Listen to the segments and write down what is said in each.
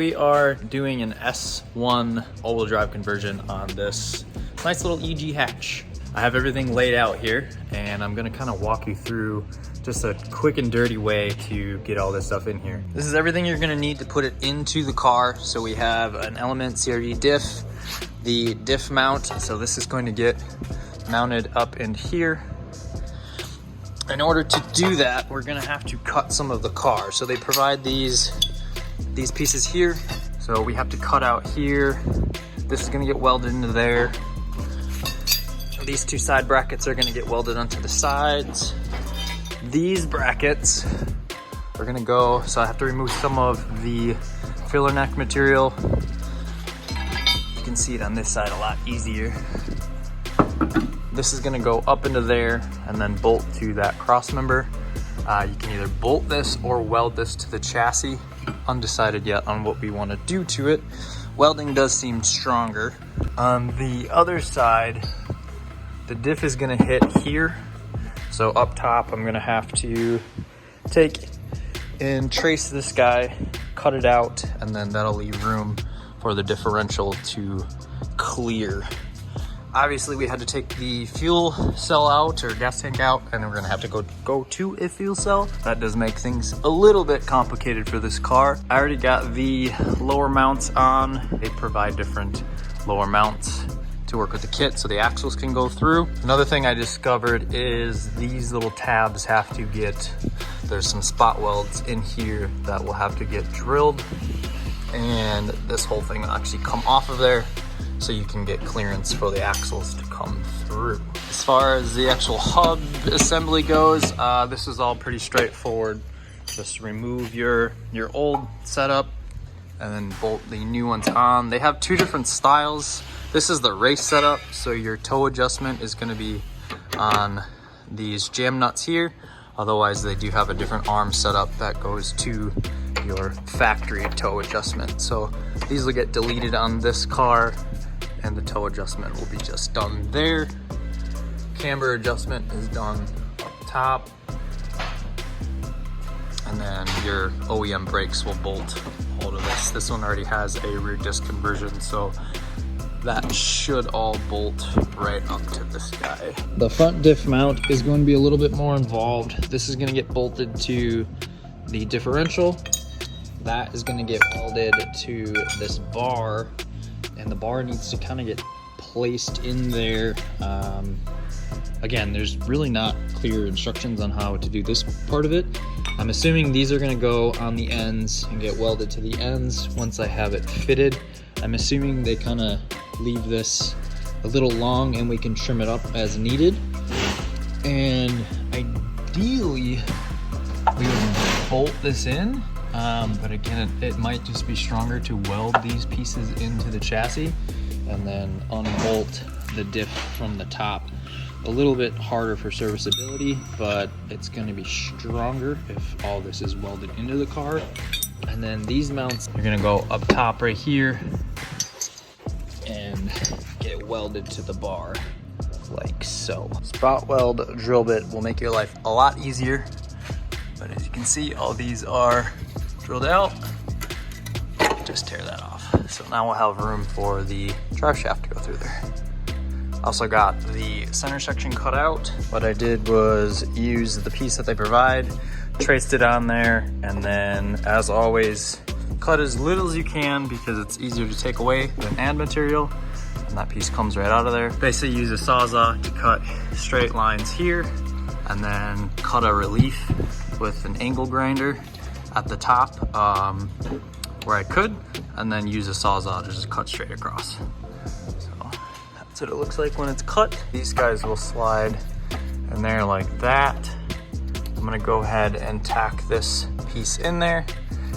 we are doing an S1 all-wheel drive conversion on this nice little EG hatch. I have everything laid out here, and I'm gonna kind of walk you through just a quick and dirty way to get all this stuff in here. This is everything you're gonna need to put it into the car. So we have an Element CRV diff, the diff mount. So this is going to get mounted up in here. In order to do that, we're gonna have to cut some of the car. So they provide these pieces here. So we have to cut out here. This is gonna get welded into there. These two side brackets are gonna get welded onto the sides. These brackets are gonna go, so I have to remove some of the filler neck material. You can see it on this side a lot easier. This is gonna go up into there and then bolt to that cross member. You can either bolt this or weld this to the chassis. Undecided yet on what we want to do to it. Welding does seem stronger. On the other side, the diff is gonna hit here. So up top, I'm gonna have to take and trace this guy, cut it out, and then that'll leave room for the differential to clear. Obviously, we had to take the fuel cell out or gas tank out, and then we're gonna have to go to a fuel cell. That does make things a little bit complicated for this car. I already got the lower mounts on. They provide different lower mounts to work with the kit so the axles can go through. Another thing I discovered is these little tabs have to get, there's some spot welds in here that will have to get drilled, and this whole thing will actually come off of there so you can get clearance for the axles to come through. As far as the actual hub assembly goes, this is all pretty straightforward. Just remove your old setup and then bolt the new ones on. They have two different styles. This is the race setup, so your toe adjustment is gonna be on these jam nuts here. Otherwise, they do have a different arm setup that goes to your factory toe adjustment. So these will get deleted on this car, and the toe adjustment will be just done there. Camber adjustment is done up top. And then your OEM brakes will bolt hold of this. This one already has a rear disc conversion, so that should all bolt right up to this guy. The front diff mount is going to be a little bit more involved. This is going to get bolted to the differential. That is going to get welded to this bar, and the bar needs to kind of get placed in there. Again, there's really not clear instructions on how to do this part of it. I'm assuming these are going to go on the ends and get welded to the ends once I have it fitted. I'm assuming they kind of leave this a little long and we can trim it up as needed. And ideally, we would bolt this in. But again, it might just be stronger to weld these pieces into the chassis and then unbolt the diff from the top. A little bit harder for serviceability, but it's going to be stronger if all this is welded into the car. And then these mounts are going to go up top right here and get welded to the bar like so. Spot weld drill bit will make your life a lot easier, but as you can see, all these are drilled out. Just tear that off. So now we'll have room for the drive shaft to go through there. Also got the center section cut out. What I did was use the piece that they provide, traced it on there, and then as always, cut as little as you can because it's easier to take away than add material, and that piece comes right out of there. Basically use a Sawzall to cut straight lines here, and then cut a relief with an angle grinder at the top where I could, and then use a Sawzall to just cut straight across. So that's what it looks like when it's cut. These guys will slide in there like that. I'm gonna go ahead and tack this piece in there,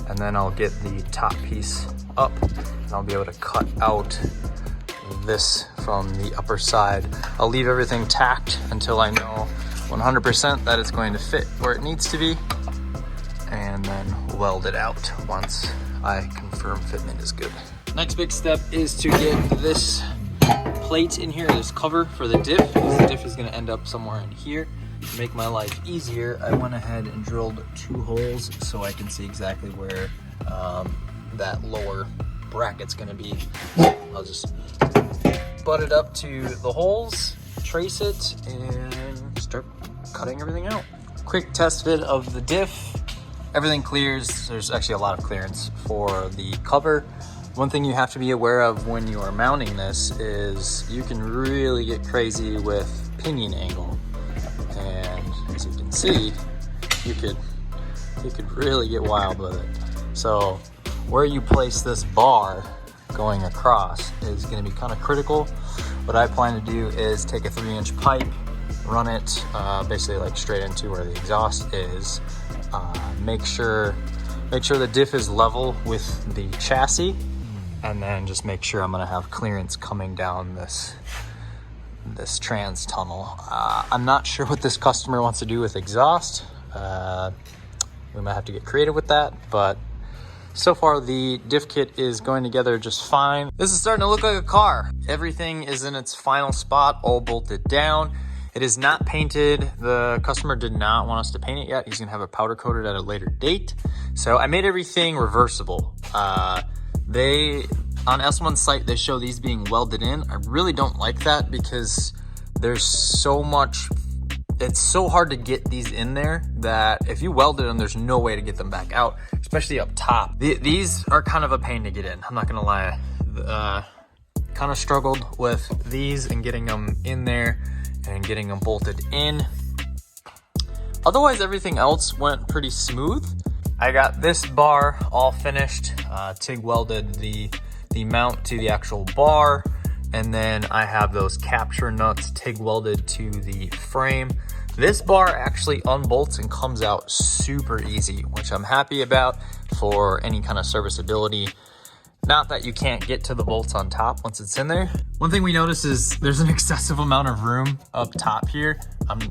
and then I'll get the top piece up, and I'll be able to cut out this from the upper side. I'll leave everything tacked until I know 100% that it's going to fit where it needs to be, and then weld it out once I confirm fitment is good. Next big step is to get this plate in here, this cover for the diff, because the diff is going to end up somewhere in here. To make my life easier, I went ahead and drilled 2 holes so I can see exactly where that lower bracket's gonna be. I'll just butt it up to the holes, trace it, and start cutting everything out. Quick test fit of the diff. Everything clears. There's actually a lot of clearance for the cover. One thing you have to be aware of when you are mounting this is you can really get crazy with pinion angle. And as you can see, you could really get wild with it. So where you place this bar going across is going to be kind of critical. What I plan to do is take a 3-inch pipe, run it basically like straight into where the exhaust is. Make sure the diff is level with the chassis, and then just make sure I'm going to have clearance coming down this trans tunnel. I'm not sure what this customer wants to do with exhaust. We might have to get creative with that, but so far the diff kit is going together just fine. This is starting to look like a car. Everything is in its final spot, all bolted down. It is not painted. The customer did not want us to paint it yet. He's gonna have it powder coated at a later date. So I made everything reversible. On S1's site, they show these being welded in. I really don't like that because there's so much, it's so hard to get these in there that if you welded them, there's no way to get them back out, especially up top. These are kind of a pain to get in. I'm not gonna lie. Kind of struggled with these and getting them in there and getting them bolted in. Otherwise, everything else went pretty smooth. I got this bar all finished, TIG welded the mount to the actual bar, and then I have those capture nuts TIG welded to the frame. This bar actually unbolts and comes out super easy, which I'm happy about for any kind of serviceability. Not that you can't get to the bolts on top once it's in there. One thing we notice is there's an excessive amount of room up top here.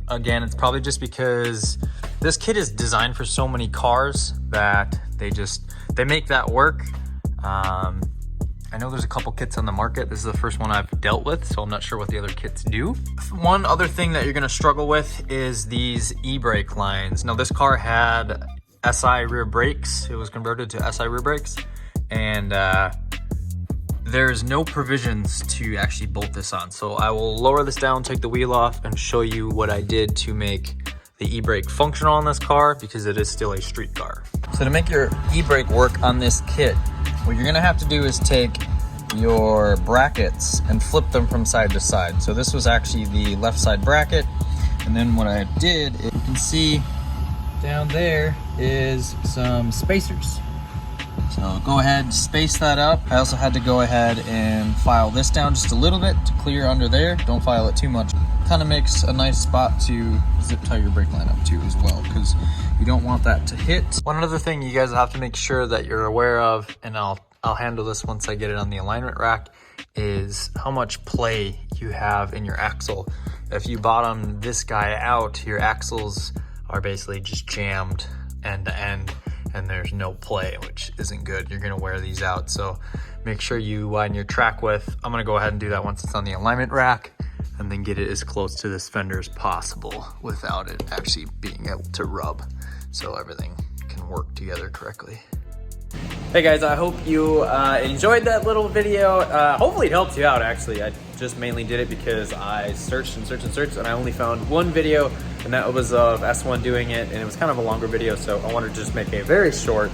Again, it's probably just because this kit is designed for so many cars that they make that work. I know there's a couple kits on the market. This is the first one I've dealt with, so I'm not sure what the other kits do. One other thing that you're gonna struggle with is these e-brake lines. Now this car had SI rear brakes. It was converted to SI rear brakes. And there's no provisions to actually bolt this on. So I will lower this down, take the wheel off, and show you what I did to make the e-brake functional on this car, because it is still a street car. So to make your e-brake work on this kit, what you're gonna have to do is take your brackets and flip them from side to side. So this was actually the left side bracket. And then what I did, you can see down there is some spacers. So go ahead and space that up. I also had to go ahead and file this down just a little bit to clear under there. Don't file it too much. Kind of makes a nice spot to zip tie your brake line up to as well, because you don't want that to hit. One other thing you guys have to make sure that you're aware of, and I'll handle this once I get it on the alignment rack, is how much play you have in your axle. If you bottom this guy out, your axles are basically just jammed end to end, and there's no play, which isn't good. You're gonna wear these out. So make sure you widen your track width. I'm gonna go ahead and do that once it's on the alignment rack, and then get it as close to this fender as possible without it actually being able to rub, so everything can work together correctly. Hey guys, I hope you enjoyed that little video. Hopefully it helped you out. Actually, I just mainly did it because I searched and searched and searched, and I only found one video, and that was of S1 doing it, and it was kind of a longer video, so I wanted to just make a very short,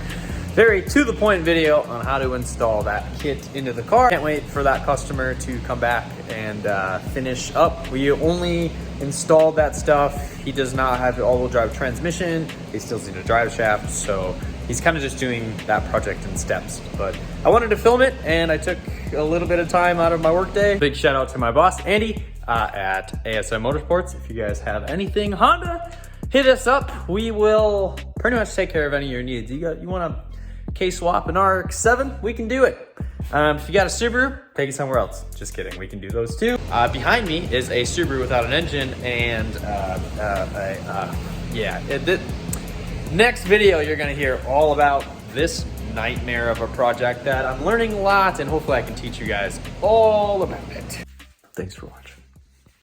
very to the point video on how to install that kit into the car. Can't wait for that customer to come back and finish up. We only installed that stuff. He does not have the all-wheel drive transmission. He still needs a drive shaft, so he's kind of just doing that project in steps. But I wanted to film it, and I took a little bit of time out of my workday. Big shout out to my boss, Andy, at ASM Motorsports. If you guys have anything Honda, hit us up. We will pretty much take care of any of your needs. You want a K-swap an RX-7? We can do it. If you got a Subaru, take it somewhere else. Just kidding, we can do those too. Behind me is a Subaru without an engine, and next video you're gonna hear all about this nightmare of a project that I'm learning a lot, and hopefully I can teach you guys all about it. Thanks for watching.